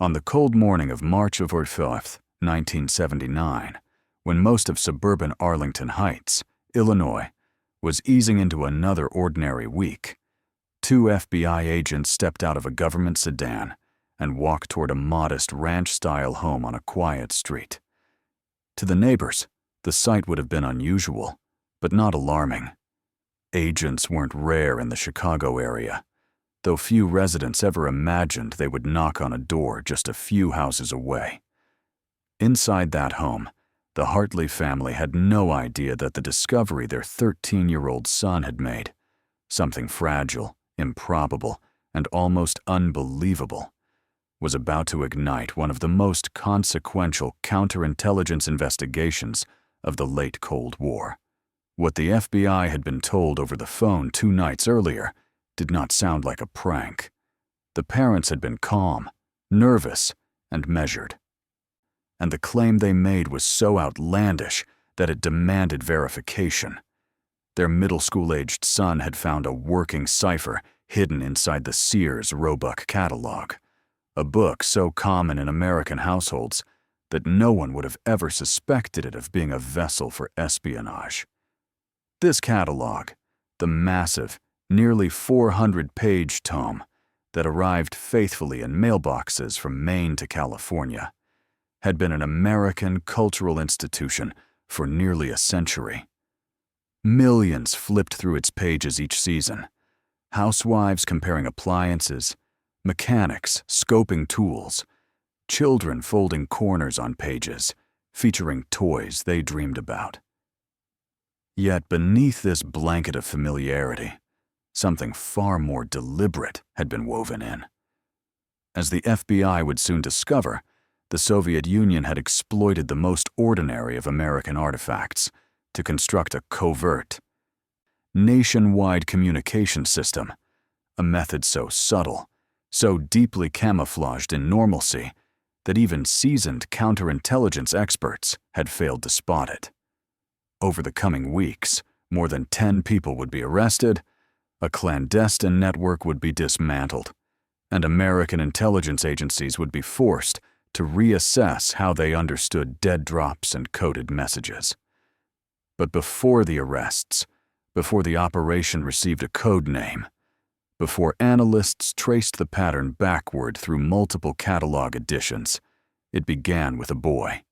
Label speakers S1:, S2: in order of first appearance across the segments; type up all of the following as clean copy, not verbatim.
S1: On the cold morning of March 5th, 1979, when most of suburban Arlington Heights, Illinois, was easing into another ordinary week, two FBI agents stepped out of a government sedan and walked toward a modest ranch-style home on a quiet street. To the neighbors, the sight would have been unusual, but not alarming. Agents weren't rare in the Chicago area, though few residents ever imagined they would knock on a door just a few houses away. Inside that home, the Hartley family had no idea that the discovery their 13-year-old son had made, something fragile, improbable, and almost unbelievable, was about to ignite one of the most consequential counterintelligence investigations of the late Cold War. What the FBI had been told over the phone 2 nights earlier did not sound like a prank. The parents had been calm, nervous, and measured. And the claim they made was so outlandish that it demanded verification. Their middle school-aged son had found a working cipher hidden inside the Sears Roebuck Catalog, a book so common in American households that no one would have ever suspected it of being a vessel for espionage. This catalog, the massive, nearly 400-page tome that arrived faithfully in mailboxes from Maine to California, had been an American cultural institution for nearly a century. Millions flipped through its pages each season, housewives comparing appliances, mechanics scoping tools, children folding corners on pages, featuring toys they dreamed about. Yet beneath this blanket of familiarity, something far more deliberate had been woven in. As the FBI would soon discover, the Soviet Union had exploited the most ordinary of American artifacts to construct a covert, nationwide communication system, a method so subtle, so deeply camouflaged in normalcy, that even seasoned counterintelligence experts had failed to spot it. Over the coming weeks, more than 10 people would be arrested, a clandestine network would be dismantled, and American intelligence agencies would be forced to reassess how they understood dead drops and coded messages. But before the arrests, before the operation received a code name, before analysts traced the pattern backward through multiple catalog editions, it began with a boy.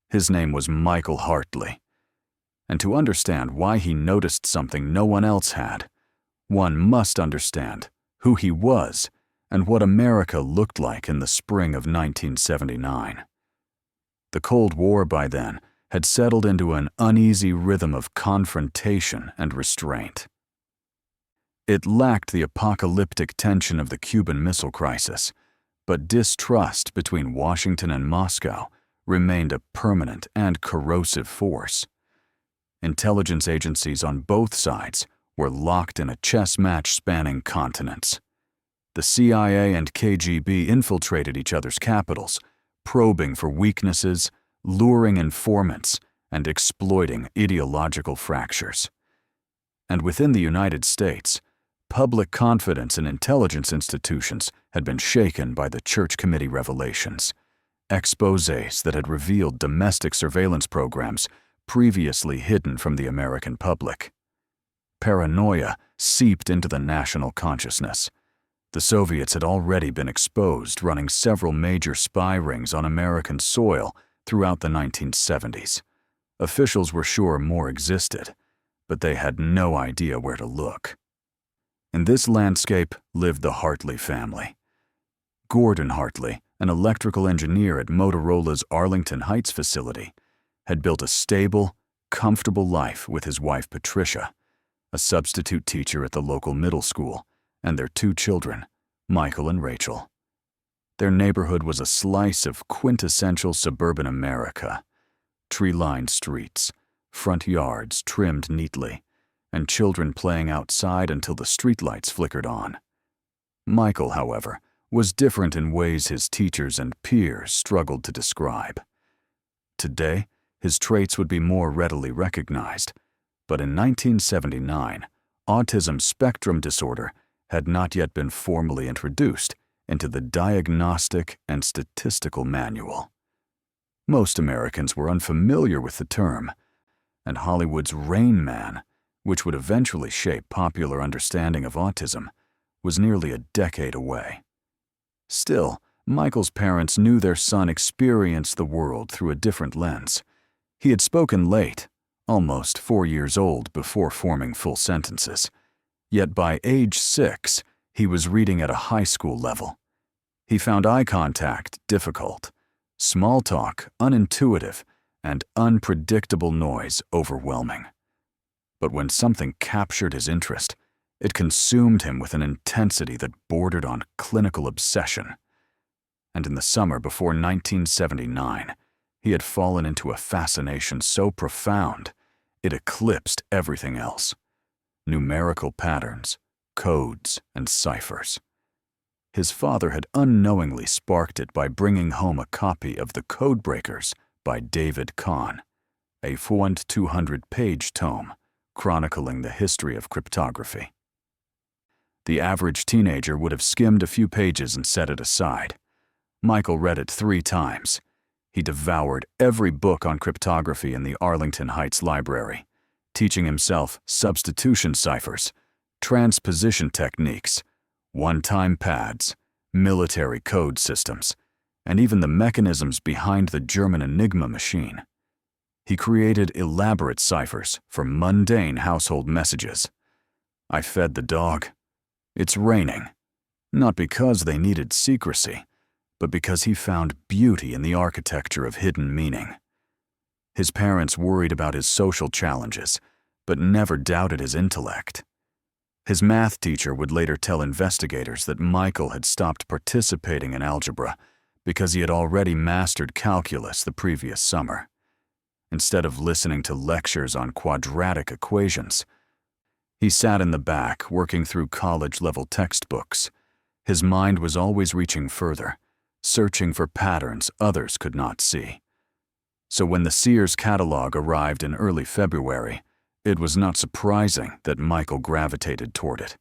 S1: His name was Michael Hartley. And to understand why he noticed something no one else had, one must understand who he was and what America looked like in the spring of 1979. The Cold War by then had settled into an uneasy rhythm of confrontation and restraint. It lacked the apocalyptic tension of the Cuban Missile Crisis, but distrust between Washington and Moscow remained a permanent and corrosive force. Intelligence agencies on both sides were locked in a chess match spanning continents. The CIA and KGB infiltrated each other's capitals, probing for weaknesses, luring informants, and exploiting ideological fractures. And within the United States, public confidence in intelligence institutions had been shaken by the Church Committee revelations, exposés that had revealed domestic surveillance programs previously hidden from the American public. Paranoia seeped into the national consciousness. The Soviets had already been exposed, running several major spy rings on American soil throughout the 1970s. Officials were sure more existed, but they had no idea where to look. In this landscape lived the Hartley family. Gordon Hartley, an electrical engineer at Motorola's Arlington Heights facility, had built a stable, comfortable life with his wife Patricia, a substitute teacher at the local middle school, and their 2 children, Michael and Rachel. Their neighborhood was a slice of quintessential suburban America: tree-lined streets, front yards trimmed neatly, and children playing outside until the streetlights flickered on. Michael, however, was different in ways his teachers and peers struggled to describe. Today, his traits would be more readily recognized, but in 1979, autism spectrum disorder had not yet been formally introduced into the Diagnostic and Statistical Manual. Most Americans were unfamiliar with the term, and Hollywood's Rain Man, which would eventually shape popular understanding of autism, was nearly a decade away. Still, Michael's parents knew their son experienced the world through a different lens. He had spoken late, almost 4 years old before forming full sentences. Yet by age 6, he was reading at a high school level. He found eye contact difficult, small talk unintuitive, and unpredictable noise overwhelming. But when something captured his interest, it consumed him with an intensity that bordered on clinical obsession. And in the summer before 1979, he had fallen into a fascination so profound, it eclipsed everything else. Numerical patterns, codes, and ciphers. His father had unknowingly sparked it by bringing home a copy of The Codebreakers by David Kahn, a 200-page tome chronicling the history of cryptography. The average teenager would have skimmed a few pages and set it aside. Michael read it 3 times. He devoured every book on cryptography in the Arlington Heights Library, teaching himself substitution ciphers, transposition techniques, one-time pads, military code systems, and even the mechanisms behind the German Enigma machine. He created elaborate ciphers for mundane household messages. I fed the dog. It's raining. Not because they needed secrecy, but because he found beauty in the architecture of hidden meaning. His parents worried about his social challenges, but never doubted his intellect. His math teacher would later tell investigators that Michael had stopped participating in algebra because he had already mastered calculus the previous summer. Instead of listening to lectures on quadratic equations, he sat in the back working through college-level textbooks. His mind was always reaching further, searching for patterns others could not see. So when the Sears Catalog arrived in early February, it was not surprising that Michael gravitated toward it.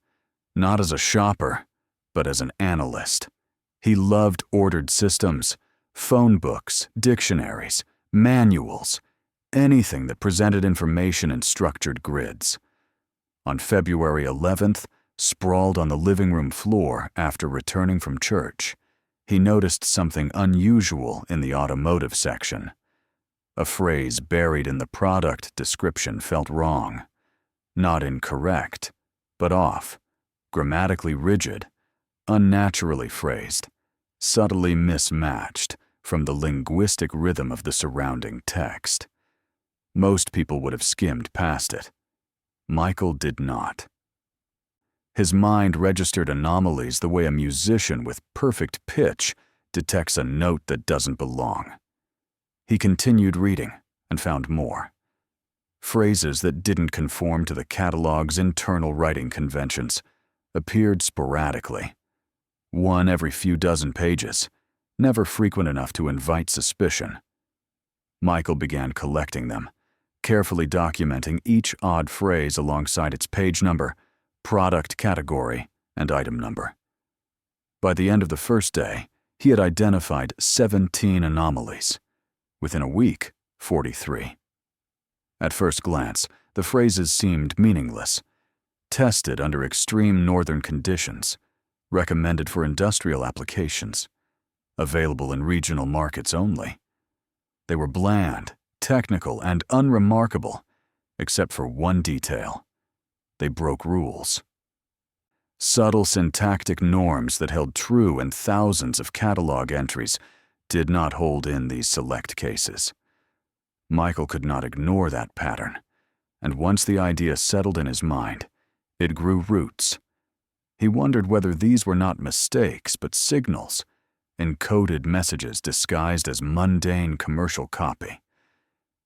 S1: Not as a shopper, but as an analyst. He loved ordered systems, phone books, dictionaries, manuals, anything that presented information in structured grids. On February 11th, sprawled on the living room floor after returning from church, he noticed something unusual in the automotive section. A phrase buried in the product description felt wrong. Not incorrect, but off, grammatically rigid, unnaturally phrased, subtly mismatched from the linguistic rhythm of the surrounding text. Most people would have skimmed past it. Michael did not. His mind registered anomalies the way a musician with perfect pitch detects a note that doesn't belong. He continued reading and found more. Phrases that didn't conform to the catalog's internal writing conventions appeared sporadically. One every few dozen pages, never frequent enough to invite suspicion. Michael began collecting them, carefully documenting each odd phrase alongside its page number, product category, and item number. By the end of the first day, he had identified 17 anomalies. Within a week, 43. At first glance, the phrases seemed meaningless. Tested under extreme northern conditions, recommended for industrial applications, available in regional markets only. They were bland, technical, and unremarkable, except for one detail. They broke rules. Subtle syntactic norms that held true in thousands of catalog entries did not hold in these select cases. Michael could not ignore that pattern, and once the idea settled in his mind, it grew roots. He wondered whether these were not mistakes but signals, encoded messages disguised as mundane commercial copy.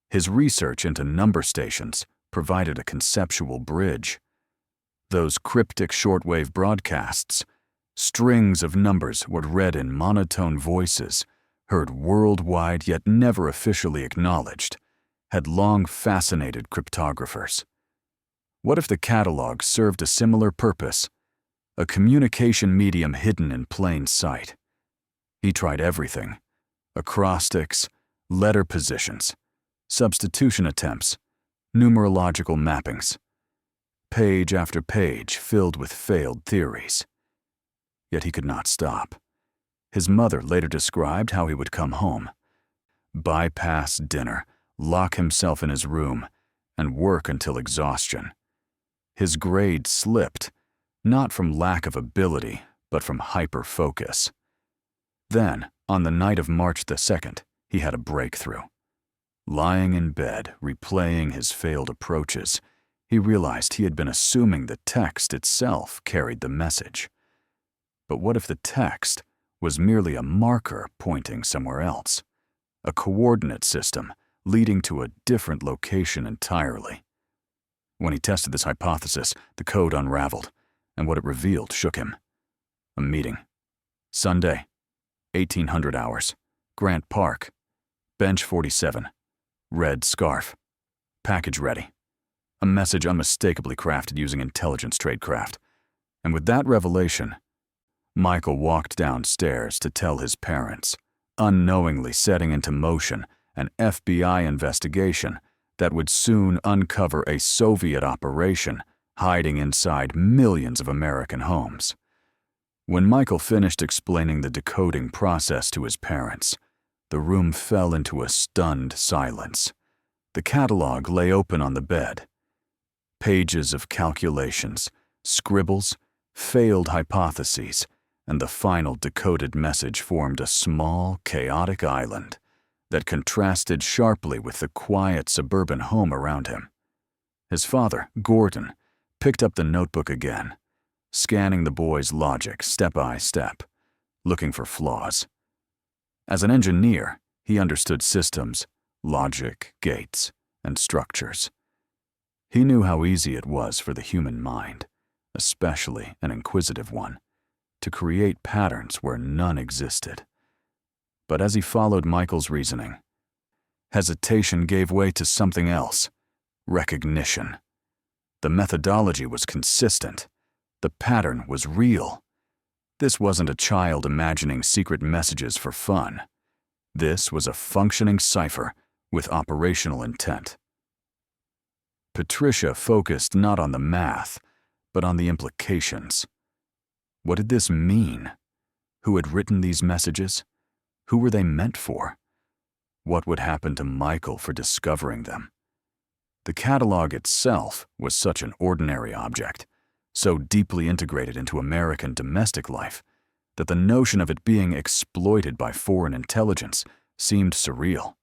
S1: His research into number stations provided a conceptual bridge. Those cryptic shortwave broadcasts, strings of numbers were read in monotone voices, heard worldwide yet never officially acknowledged, had long fascinated cryptographers. What if the catalog served a similar purpose, a communication medium hidden in plain sight. He tried everything: acrostics, letter positions, substitution attempts, numerological mappings, page after page filled with failed theories. Yet he could not stop. His mother later described how he would come home, bypass dinner, lock himself in his room, and work until exhaustion. His grades slipped, not from lack of ability, but from hyper-focus. Then, on the night of March the 2nd, he had a breakthrough. Lying in bed, replaying his failed approaches, he realized he had been assuming the text itself carried the message. But what if the text was merely a marker pointing somewhere else? A coordinate system leading to a different location entirely. When he tested this hypothesis, the code unraveled, and what it revealed shook him. A meeting. Sunday, 1800 hours. Grant Park. Bench 47. Red scarf. Package ready. A message unmistakably crafted using intelligence tradecraft. And with that revelation, Michael walked downstairs to tell his parents, unknowingly setting into motion an FBI investigation that would soon uncover a Soviet operation hiding inside millions of American homes. When Michael finished explaining the decoding process to his parents, the room fell into a stunned silence. The catalog lay open on the bed. Pages of calculations, scribbles, failed hypotheses, and the final decoded message formed a small, chaotic island that contrasted sharply with the quiet suburban home around him. His father, Gordon, picked up the notebook again, scanning the boy's logic step by step, looking for flaws. As an engineer, he understood systems, logic, gates, and structures. He knew how easy it was for the human mind, especially an inquisitive one, to create patterns where none existed. But as he followed Michael's reasoning, hesitation gave way to something else: recognition. The methodology was consistent. The pattern was real. This wasn't a child imagining secret messages for fun. This was a functioning cipher with operational intent. Patricia focused not on the math, but on the implications. What did this mean? Who had written these messages? Who were they meant for? What would happen to Michael for discovering them? The catalog itself was such an ordinary object, so deeply integrated into American domestic life, that the notion of it being exploited by foreign intelligence seemed surreal.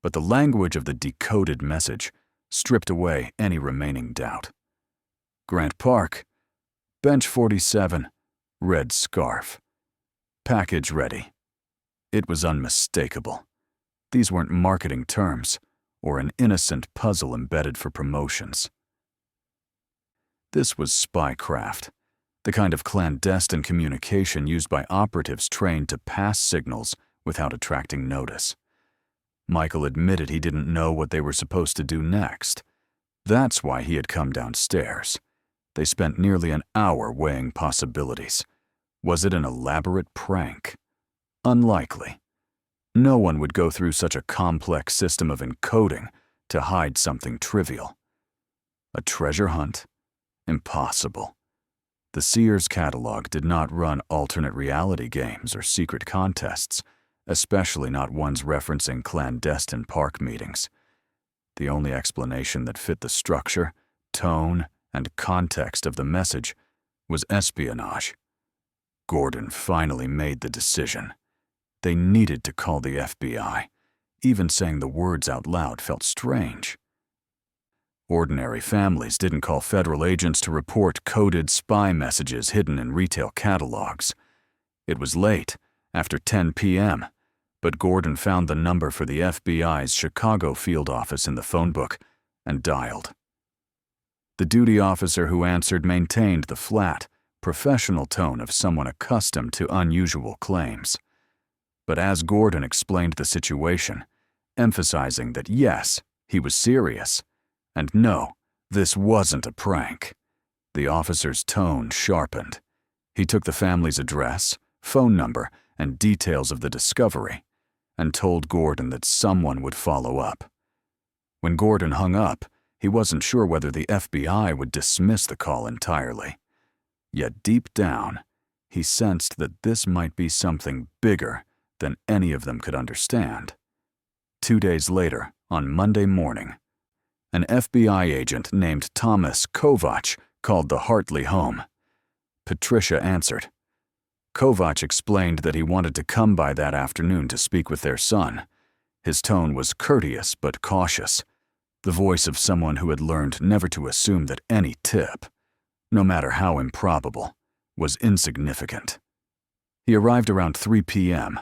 S1: But the language of the decoded message stripped away any remaining doubt. Grant Park, Bench 47, red scarf. Package ready. It was unmistakable. These weren't marketing terms, or an innocent puzzle embedded for promotions. This was spycraft, the kind of clandestine communication used by operatives trained to pass signals without attracting notice. Michael admitted he didn't know what they were supposed to do next. That's why he had come downstairs. They spent nearly an hour weighing possibilities. Was it an elaborate prank? Unlikely. No one would go through such a complex system of encoding to hide something trivial. A treasure hunt? Impossible. The Sears Catalog did not run alternate reality games or secret contests, especially not ones referencing clandestine park meetings. The only explanation that fit the structure, tone, and context of the message was espionage. Gordon finally made the decision. They needed to call the FBI. Even saying the words out loud felt strange. Ordinary families didn't call federal agents to report coded spy messages hidden in retail catalogs. It was late, after 10 p.m., but Gordon found the number for the FBI's Chicago field office in the phone book and dialed. The duty officer who answered maintained the flat, professional tone of someone accustomed to unusual claims. But as Gordon explained the situation, emphasizing that yes, he was serious, and no, this wasn't a prank, The officer's tone sharpened. He took the family's address, phone number, and details of the discovery, and told Gordon that someone would follow up. When Gordon hung up, he wasn't sure whether the FBI would dismiss the call entirely. Yet deep down, he sensed that this might be something bigger than any of them could understand. 2 days later, on Monday morning, an FBI agent named Thomas Kovach called the Hartley home. Patricia answered. Kovach explained that he wanted to come by that afternoon to speak with their son. His tone was courteous but cautious, the voice of someone who had learned never to assume that any tip, no matter how improbable, was insignificant. He arrived around 3 p.m.,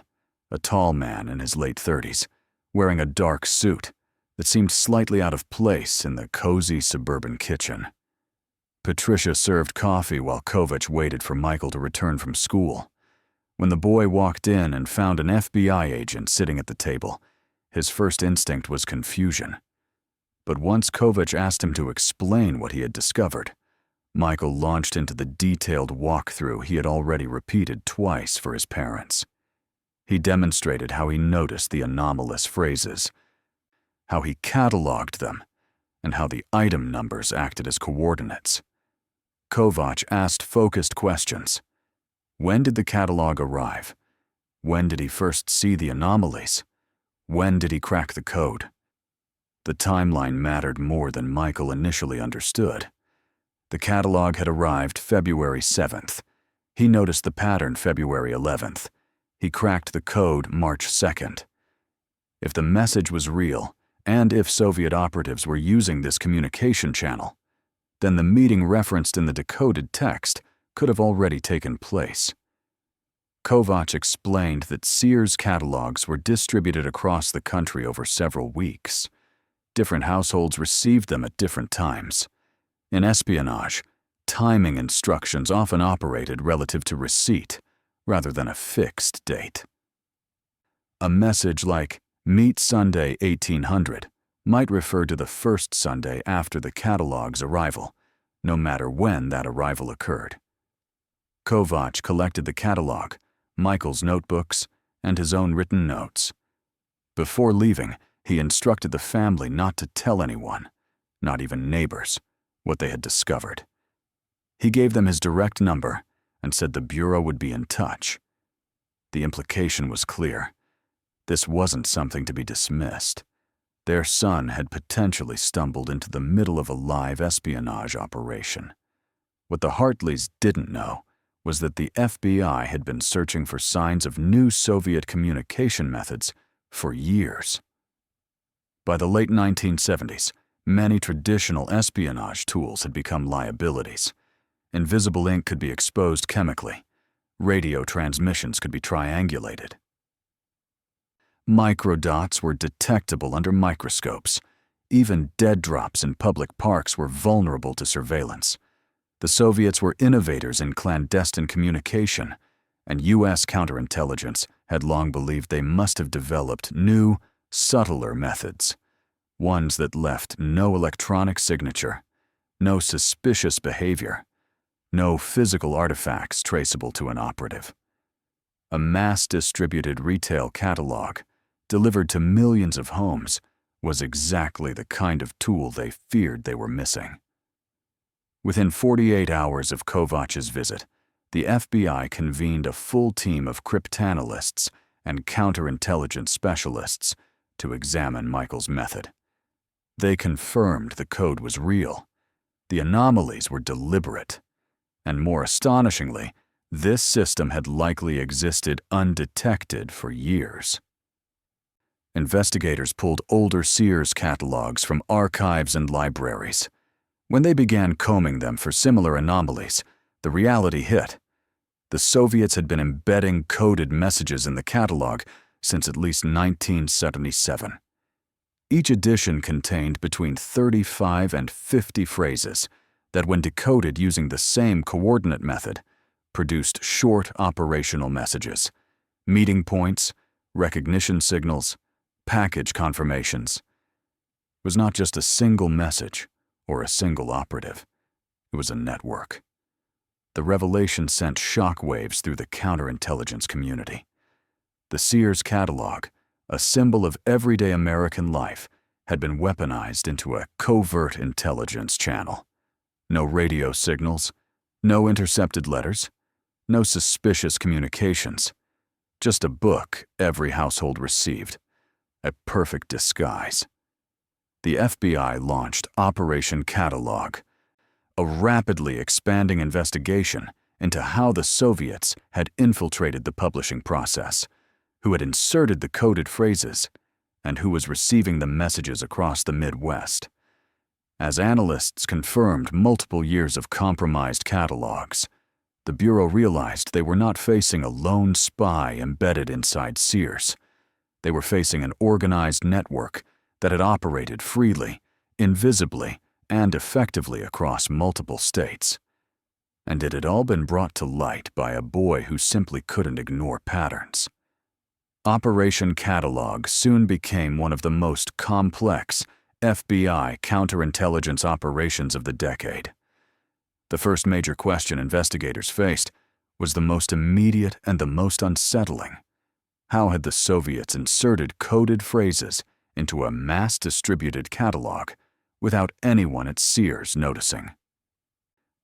S1: a tall man in his late 30s, wearing a dark suit that seemed slightly out of place in the cozy suburban kitchen. Patricia served coffee while Kovach waited for Michael to return from school. When the boy walked in and found an FBI agent sitting at the table, his first instinct was confusion. But once Kovach asked him to explain what he had discovered, Michael launched into the detailed walkthrough he had already repeated twice for his parents. He demonstrated how he noticed the anomalous phrases, how he cataloged them, and how the item numbers acted as coordinates. Kovach asked focused questions. When did the catalog arrive? When did he first see the anomalies? When did he crack the code? The timeline mattered more than Michael initially understood. The catalog had arrived February 7th. He noticed the pattern February 11th. He cracked the code March 2nd. If the message was real, and if Soviet operatives were using this communication channel, then the meeting referenced in the decoded text could have already taken place. Kovach explained that Sears catalogs were distributed across the country over several weeks. Different households received them at different times. In espionage, timing instructions often operated relative to receipt, rather than a fixed date. A message like, "Meet Sunday 1800, might refer to the first Sunday after the catalog's arrival, no matter when that arrival occurred. Kovach collected the catalog, Michael's notebooks, and his own written notes. Before leaving, he instructed the family not to tell anyone, not even neighbors, what they had discovered. He gave them his direct number and said the Bureau would be in touch. The implication was clear. This wasn't something to be dismissed. Their son had potentially stumbled into the middle of a live espionage operation. What the Hartleys didn't know was that the FBI had been searching for signs of new Soviet communication methods for years. By the late 1970s, many traditional espionage tools had become liabilities. Invisible ink could be exposed chemically. Radio transmissions could be triangulated. Microdots were detectable under microscopes. Even dead drops in public parks were vulnerable to surveillance. The Soviets were innovators in clandestine communication, and U.S. counterintelligence had long believed they must have developed new, subtler methods, ones that left no electronic signature, no suspicious behavior, no physical artifacts traceable to an operative. A mass-distributed retail catalog, delivered to millions of homes, was exactly the kind of tool they feared they were missing. Within 48 hours of Kovach's visit, the FBI convened a full team of cryptanalysts and counterintelligence specialists to examine Michael's method. They confirmed the code was real. The anomalies were deliberate. And more astonishingly, this system had likely existed undetected for years. Investigators pulled older Sears catalogs from archives and libraries. When they began combing them for similar anomalies, the reality hit. The Soviets had been embedding coded messages in the catalog since at least 1977. Each edition contained between 35 and 50 phrases that, when decoded using the same coordinate method, produced short operational messages, meeting points, recognition signals, package confirmations. It was not just a single message or a single operative. It was a network. The revelation sent shockwaves through the counterintelligence community. The Sears Catalog, a symbol of everyday American life, had been weaponized into a covert intelligence channel. No radio signals, no intercepted letters, no suspicious communications. Just a book every household received. A perfect disguise. The FBI launched Operation Catalog, a rapidly expanding investigation into how the Soviets had infiltrated the publishing process, who had inserted the coded phrases, and who was receiving the messages across the Midwest. As analysts confirmed multiple years of compromised catalogs, the Bureau realized they were not facing a lone spy embedded inside Sears. They were facing an organized network that had operated freely, invisibly, and effectively across multiple states. And it had all been brought to light by a boy who simply couldn't ignore patterns. Operation Catalog soon became one of the most complex FBI counterintelligence operations of the decade. The first major question investigators faced was the most immediate and the most unsettling. How had the Soviets inserted coded phrases into a mass-distributed catalog without anyone at Sears noticing?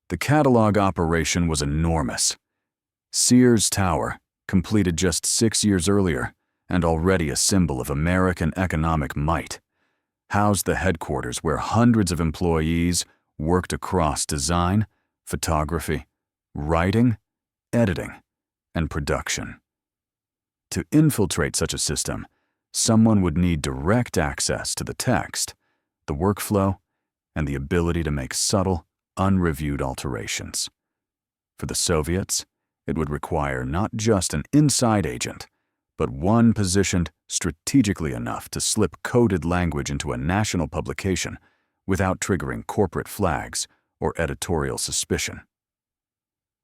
S1: The catalog operation was enormous. Sears Tower, completed just 6 years earlier and already a symbol of American economic might, housed the headquarters where hundreds of employees worked across design, photography, writing, editing, and production. To infiltrate such a system, someone would need direct access to the text, the workflow, and the ability to make subtle, unreviewed alterations. For the Soviets, it would require not just an inside agent, but one positioned strategically enough to slip coded language into a national publication without triggering corporate flags or editorial suspicion.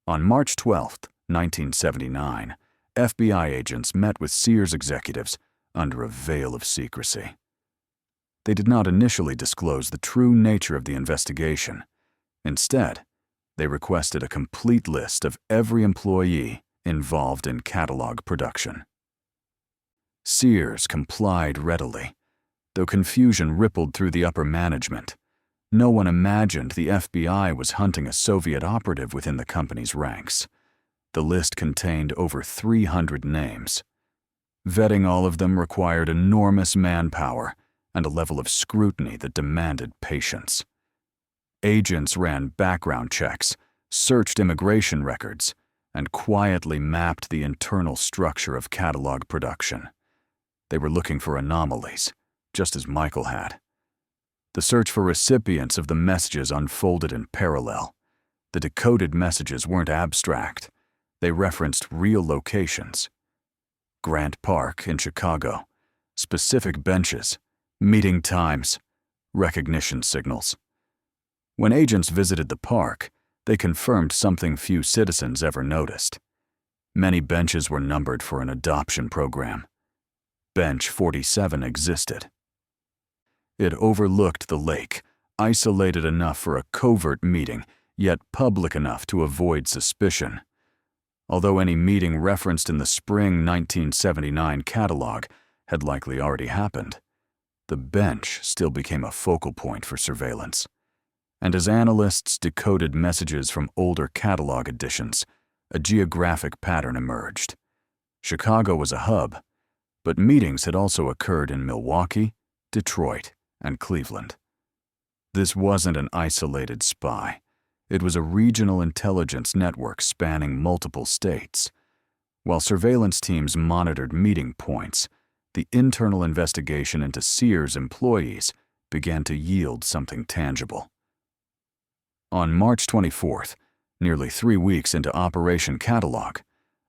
S1: On March 12, 1979, FBI agents met with Sears executives under a veil of secrecy. They did not initially disclose the true nature of the investigation. Instead, they requested a complete list of every employee involved in catalog production. Sears complied readily, though confusion rippled through the upper management. No one imagined the FBI was hunting a Soviet operative within the company's ranks. The list contained over 300 names. Vetting all of them required enormous manpower and a level of scrutiny that demanded patience. Agents ran background checks, searched immigration records, and quietly mapped the internal structure of catalog production. They were looking for anomalies, just as Michael had. The search for recipients of the messages unfolded in parallel. The decoded messages weren't abstract. They referenced real locations. Grant Park in Chicago, specific benches, meeting times, recognition signals. When agents visited the park, they confirmed something few citizens ever noticed. Many benches were numbered for an adoption program. Bench 47 existed. It overlooked the lake, isolated enough for a covert meeting, yet public enough to avoid suspicion. Although any meeting referenced in the spring 1979 catalog had likely already happened, the bench still became a focal point for surveillance. And as analysts decoded messages from older catalog editions, a geographic pattern emerged. Chicago was a hub, but meetings had also occurred in Milwaukee, Detroit, and Cleveland. This wasn't an isolated spy. It was a regional intelligence network spanning multiple states. While surveillance teams monitored meeting points, the internal investigation into Sears employees began to yield something tangible. On March 24th, nearly 3 weeks into Operation Catalog,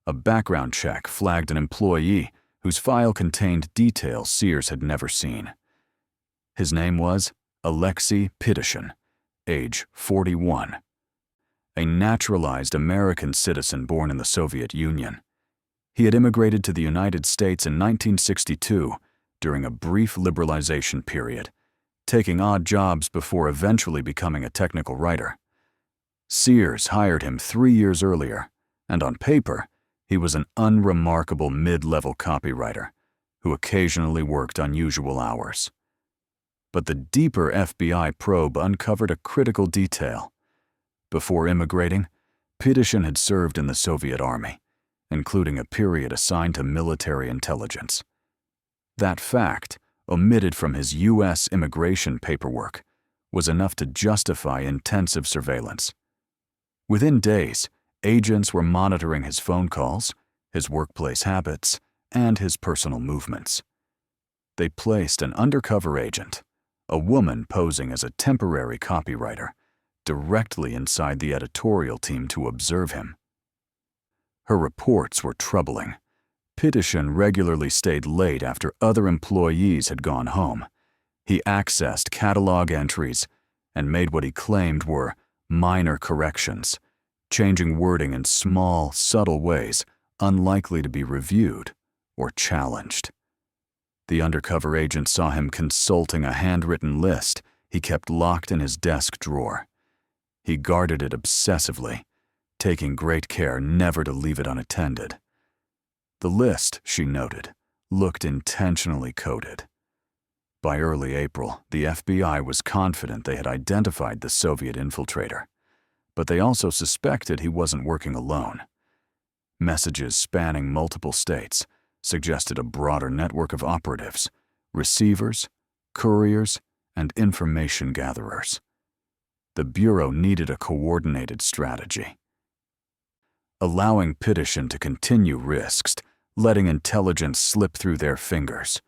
S1: a background check flagged an employee whose file contained details Sears had never seen. His name was Alexei Pitishin, age 41, a naturalized American citizen born in the Soviet Union. He had immigrated to the United States in 1962 during a brief liberalization period, taking odd jobs before eventually becoming a technical writer. Sears hired him 3 years earlier, and on paper, he was an unremarkable mid-level copywriter who occasionally worked unusual hours. But the deeper FBI probe uncovered a critical detail. Before immigrating, Pitishin had served in the Soviet Army, including a period assigned to military intelligence. That fact, omitted from his U.S. immigration paperwork, was enough to justify intensive surveillance. Within days, agents were monitoring his phone calls, his workplace habits, and his personal movements. They placed an undercover agent, a woman posing as a temporary copywriter, directly inside the editorial team to observe him. Her reports were troubling. Pitishin regularly stayed late after other employees had gone home. He accessed catalog entries and made what he claimed were minor corrections, changing wording in small, subtle ways unlikely to be reviewed or challenged. The undercover agent saw him consulting a handwritten list he kept locked in his desk drawer. He guarded it obsessively, taking great care never to leave it unattended. The list, she noted, looked intentionally coded. By early April, the FBI was confident they had identified the Soviet infiltrator, but they also suspected he wasn't working alone. Messages spanning multiple states suggested a broader network of operatives, receivers, couriers, and information gatherers. The Bureau needed a coordinated strategy. Allowing Pitishin to continue risked letting intelligence slip through their fingers,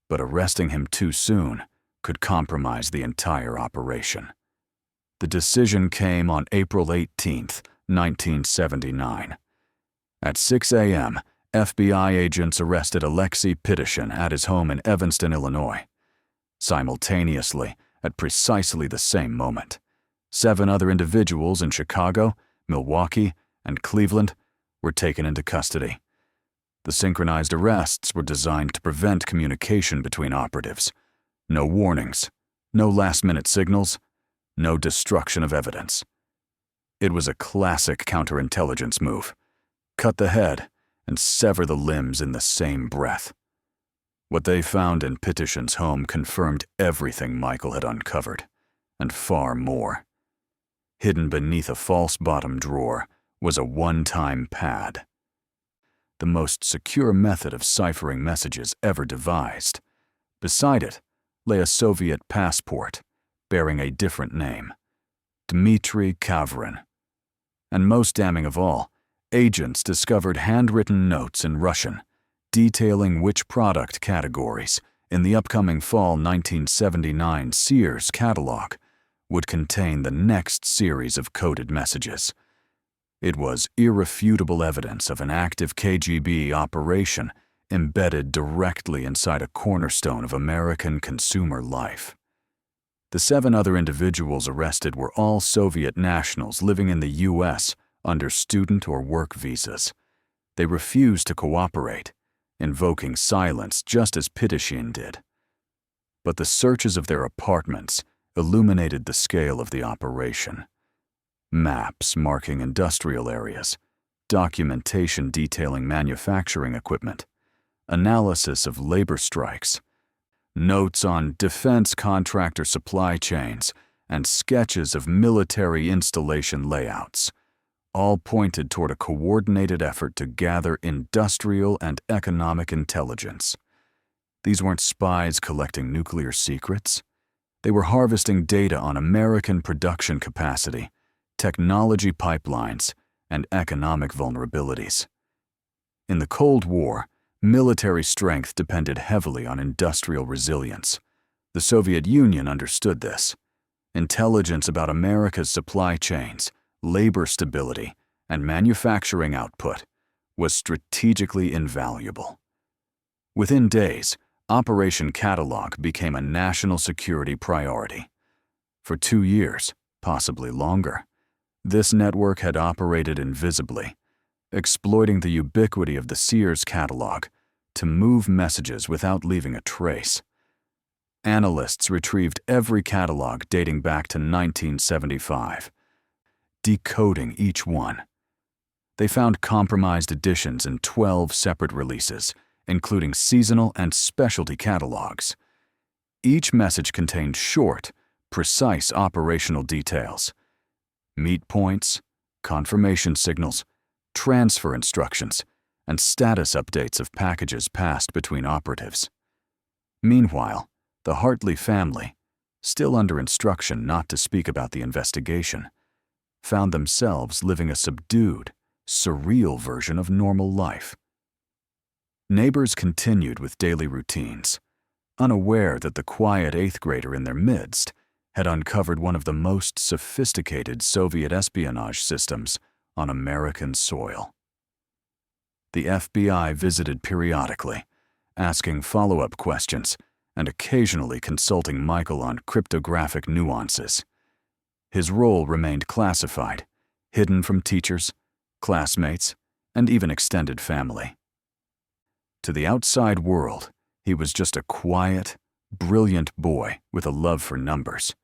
S1: but arresting him too soon could compromise the entire operation. The decision came on April 18, 1979. At 6 a.m., FBI agents arrested Alexei Pitishin at his home in Evanston, Illinois. Simultaneously, at precisely the same moment, 7 other individuals in Chicago, Milwaukee, and Cleveland were taken into custody. The synchronized arrests were designed to prevent communication between operatives. No warnings, no last-minute signals, no destruction of evidence. It was a classic counterintelligence move. Cut the head and sever the limbs in the same breath. What they found in Pitishin's home confirmed everything Michael had uncovered, and far more. Hidden beneath a false bottom drawer was a one-time pad. The most secure method of ciphering messages ever devised. Beside it lay a Soviet passport bearing a different name, Dmitry Kavrin. And most damning of all, agents discovered handwritten notes in Russian detailing which product categories in the upcoming fall 1979 Sears Catalog would contain the next series of coded messages. It was irrefutable evidence of an active KGB operation embedded directly inside a cornerstone of American consumer life. The 7 other individuals arrested were all Soviet nationals living in the U.S. under student or work visas. They refused to cooperate, invoking silence just as Pitishin did. But the searches of their apartments illuminated the scale of the operation. Maps marking industrial areas, documentation detailing manufacturing equipment, analysis of labor strikes, notes on defense contractor supply chains, and sketches of military installation layouts, all pointed toward a coordinated effort to gather industrial and economic intelligence. These weren't spies collecting nuclear secrets. They were harvesting data on American production capacity, technology pipelines, and economic vulnerabilities. In the Cold War, military strength depended heavily on industrial resilience. The Soviet Union understood this. Intelligence about America's supply chains, labor stability, and manufacturing output was strategically invaluable. Within days, Operation Catalog became a national security priority. For 2 years, possibly longer, this network had operated invisibly, exploiting the ubiquity of the Sears Catalog to move messages without leaving a trace. Analysts retrieved every catalog dating back to 1975. decoding each one. They found compromised editions in 12 separate releases, including seasonal and specialty catalogs. Each message contained short, precise operational details: meet points, confirmation signals, transfer instructions, and status updates of packages passed between operatives. Meanwhile, the Hartley family, still under instruction not to speak about the investigation, found themselves living a subdued, surreal version of normal life. Neighbors continued with daily routines, unaware that the quiet eighth grader in their midst had uncovered one of the most sophisticated Soviet espionage systems on American soil. The FBI visited periodically, asking follow-up questions and occasionally consulting Michael on cryptographic nuances. His role remained classified, hidden from teachers, classmates, and even extended family. To the outside world, he was just a quiet, brilliant boy with a love for numbers.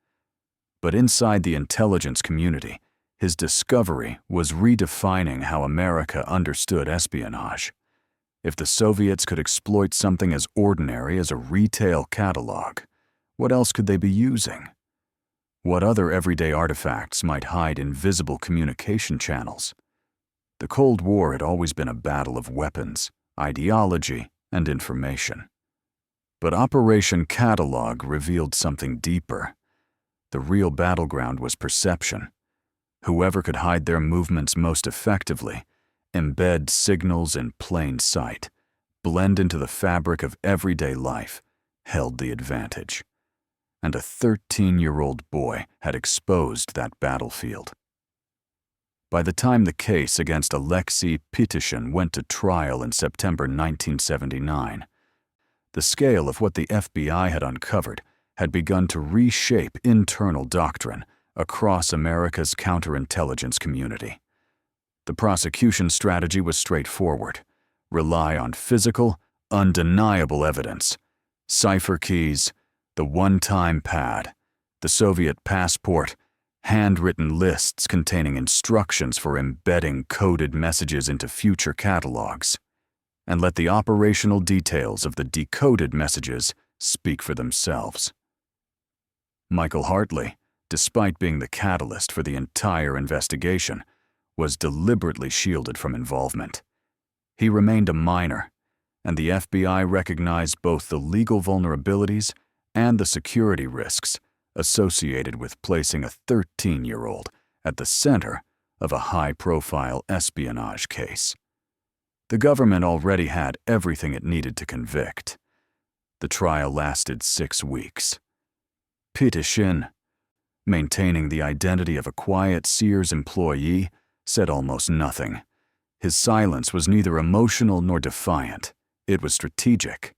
S1: But inside the intelligence community, his discovery was redefining how America understood espionage. If the Soviets could exploit something as ordinary as a retail catalog, what else could they be using? What other everyday artifacts might hide invisible communication channels? The Cold War had always been a battle of weapons, ideology, and information. But Operation Catalog revealed something deeper. The real battleground was perception. Whoever could hide their movements most effectively, embed signals in plain sight, blend into the fabric of everyday life, held the advantage. And a 13-year-old boy had exposed that battlefield. By the time the case against Alexei Pitishin went to trial in September 1979, the scale of what the FBI had uncovered had begun to reshape internal doctrine across America's counterintelligence community. The prosecution strategy was straightforward: rely on physical, undeniable evidence, cipher keys, the one-time pad, the Soviet passport, handwritten lists containing instructions for embedding coded messages into future catalogs, and let the operational details of the decoded messages speak for themselves. Michael Hartley, despite being the catalyst for the entire investigation, was deliberately shielded from involvement. He remained a minor, and the FBI recognized both the legal vulnerabilities and the security risks associated with placing a 13-year-old at the center of a high-profile espionage case. The government already had everything it needed to convict. The trial lasted 6 weeks. Pitishin, maintaining the identity of a quiet Sears employee, said almost nothing. His silence was neither emotional nor defiant. It was strategic.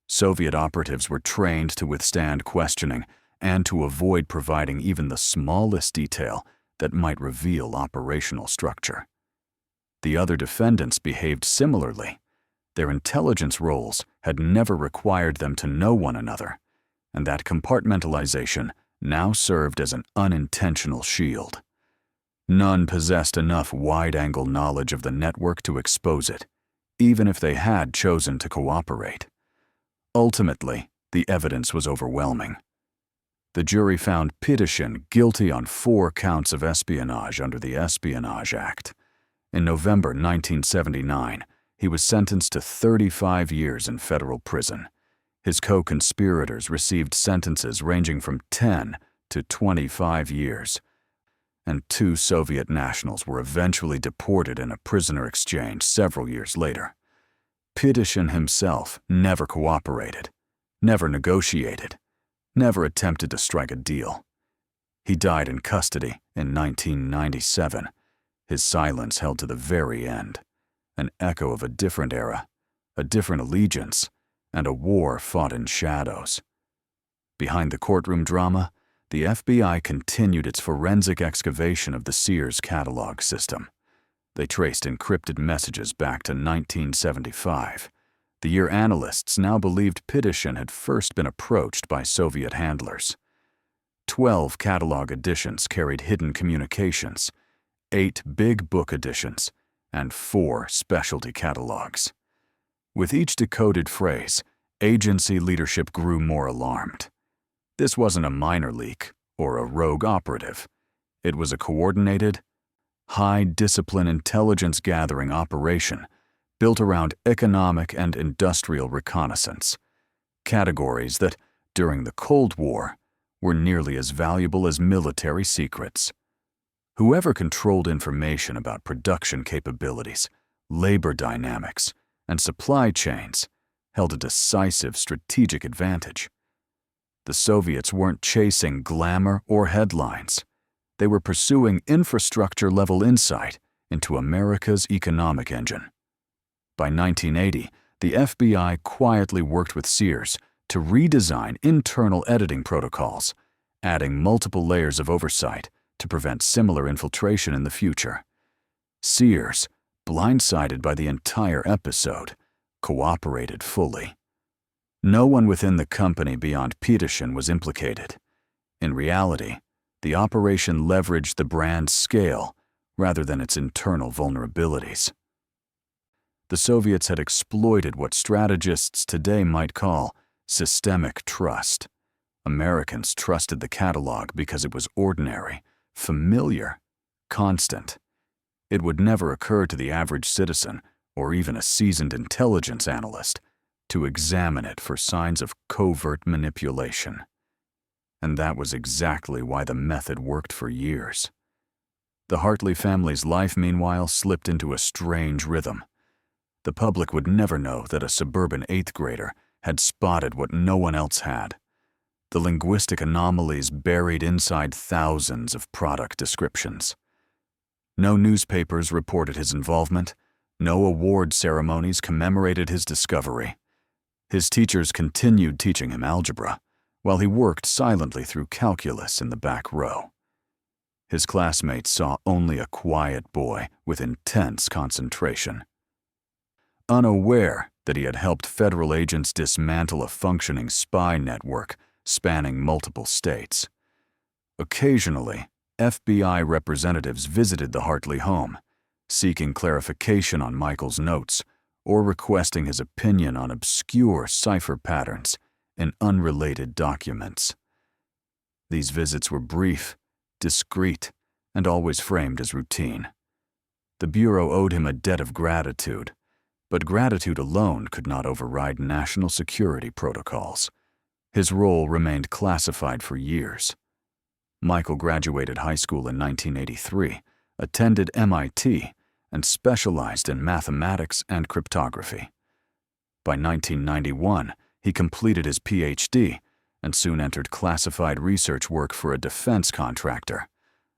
S1: Soviet operatives were trained to withstand questioning and to avoid providing even the smallest detail that might reveal operational structure. The other defendants behaved similarly. Their intelligence roles had never required them to know one another, and that compartmentalization now served as an unintentional shield. None possessed enough wide-angle knowledge of the network to expose it, even if they had chosen to cooperate. Ultimately, the evidence was overwhelming. The jury found Pitishin guilty on 4 counts of espionage under the Espionage Act. In November 1979, he was sentenced to 35 years in federal prison. His co-conspirators received sentences ranging from 10 to 25 years, and 2 Soviet nationals were eventually deported in a prisoner exchange several years later. Pitishin himself never cooperated, never negotiated, never attempted to strike a deal. He died in custody in 1997, his silence held to the very end, an echo of a different era, a different allegiance, and a war fought in shadows. Behind the courtroom drama, the FBI continued its forensic excavation of the Sears catalog system. They traced encrypted messages back to 1975, the year analysts now believed Pitishin had first been approached by Soviet handlers. 12 catalog editions carried hidden communications, 8 big book editions and 4 specialty catalogs. With each decoded phrase, agency leadership grew more alarmed. This wasn't a minor leak or a rogue operative. It was a coordinated, high-discipline intelligence-gathering operation built around economic and industrial reconnaissance, categories that, during the Cold War, were nearly as valuable as military secrets. Whoever controlled information about production capabilities, labor dynamics, and supply chains held a decisive strategic advantage. The Soviets weren't chasing glamour or headlines. They were pursuing infrastructure-level insight into America's economic engine. By 1980, the FBI quietly worked with Sears to redesign internal editing protocols, adding multiple layers of oversight to prevent similar infiltration in the future. Sears, blindsided by the entire episode, cooperated fully. No one within the company beyond Peterson was implicated. In reality, the operation leveraged the brand's scale rather than its internal vulnerabilities. The Soviets had exploited what strategists today might call systemic trust. Americans trusted the catalog because it was ordinary, familiar, constant. It would never occur to the average citizen, or even a seasoned intelligence analyst, to examine it for signs of covert manipulation. And that was exactly why the method worked for years. The Hartley family's life, meanwhile, slipped into a strange rhythm. The public would never know that a suburban 8th grader had spotted what no one else had: the linguistic anomalies buried inside thousands of product descriptions. No newspapers reported his involvement. No award ceremonies commemorated his discovery. His teachers continued teaching him algebra, while he worked silently through calculus in the back row. His classmates saw only a quiet boy with intense concentration. Unaware that he had helped federal agents dismantle a functioning spy network spanning multiple states. Occasionally, FBI representatives visited the Hartley home, seeking clarification on Michael's notes or requesting his opinion on obscure cipher patterns in unrelated documents. These visits were brief, discreet, and always framed as routine. The Bureau owed him a debt of gratitude, but gratitude alone could not override national security protocols. His role remained classified for years. Michael graduated high school in 1983, attended MIT, and specialized in mathematics and cryptography. By 1991, he completed his PhD and soon entered classified research work for a defense contractor,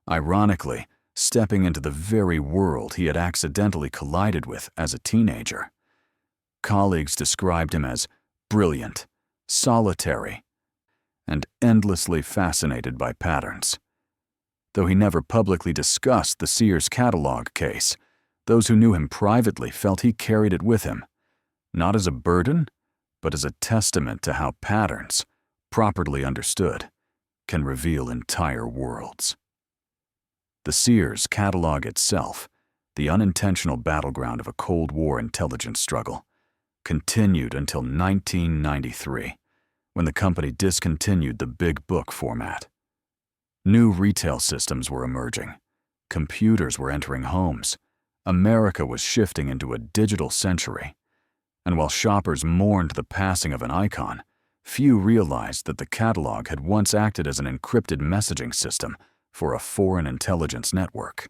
S1: ironically stepping into the very world he had accidentally collided with as a teenager. Colleagues described him as brilliant, solitary, and endlessly fascinated by patterns. Though he never publicly discussed the Sears Catalog case, those who knew him privately felt he carried it with him, not as a burden, but as a testament to how patterns, properly understood, can reveal entire worlds. The Sears Catalog itself, the unintentional battleground of a Cold War intelligence struggle, continued until 1993, when the company discontinued the big book format. New retail systems were emerging. Computers were entering homes. America was shifting into a digital century. And while shoppers mourned the passing of an icon, few realized that the catalog had once acted as an encrypted messaging system for a foreign intelligence network.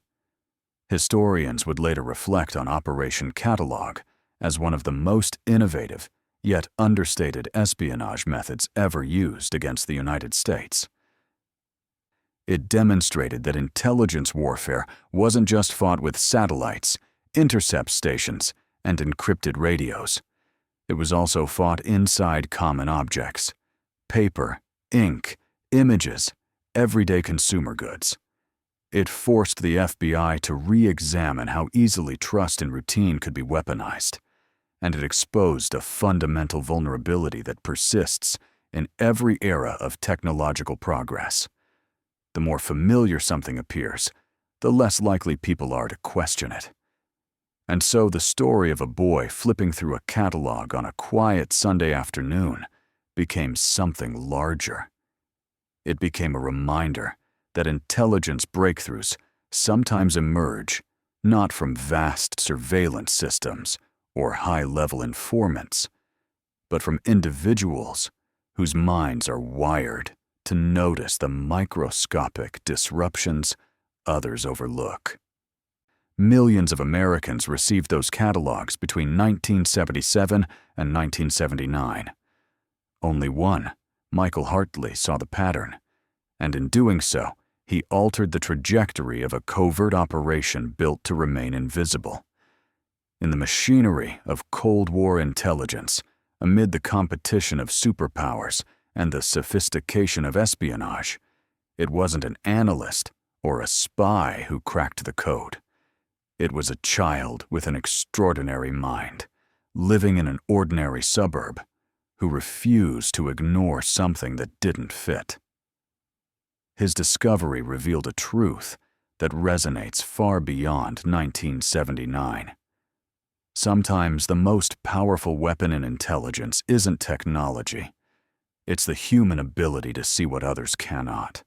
S1: Historians would later reflect on Operation Catalog as one of the most innovative, yet understated espionage methods ever used against the United States. It demonstrated that intelligence warfare wasn't just fought with satellites, intercept stations, and encrypted radios. It was also fought inside common objects: paper, ink, images, everyday consumer goods. It forced the FBI to re-examine how easily trust and routine could be weaponized, and it exposed a fundamental vulnerability that persists in every era of technological progress. The more familiar something appears, the less likely people are to question it. And so the story of a boy flipping through a catalog on a quiet Sunday afternoon became something larger. It became a reminder that intelligence breakthroughs sometimes emerge not from vast surveillance systems or high-level informants, but from individuals whose minds are wired to notice the microscopic disruptions others overlook. Millions of Americans received those catalogs between 1977 and 1979. Only one, Michael Hartley, saw the pattern, and in doing so, he altered the trajectory of a covert operation built to remain invisible. In the machinery of Cold War intelligence, amid the competition of superpowers and the sophistication of espionage, it wasn't an analyst or a spy who cracked the code. It was a child with an extraordinary mind, living in an ordinary suburb, who refused to ignore something that didn't fit. His discovery revealed a truth that resonates far beyond 1979. Sometimes the most powerful weapon in intelligence isn't technology. It's the human ability to see what others cannot.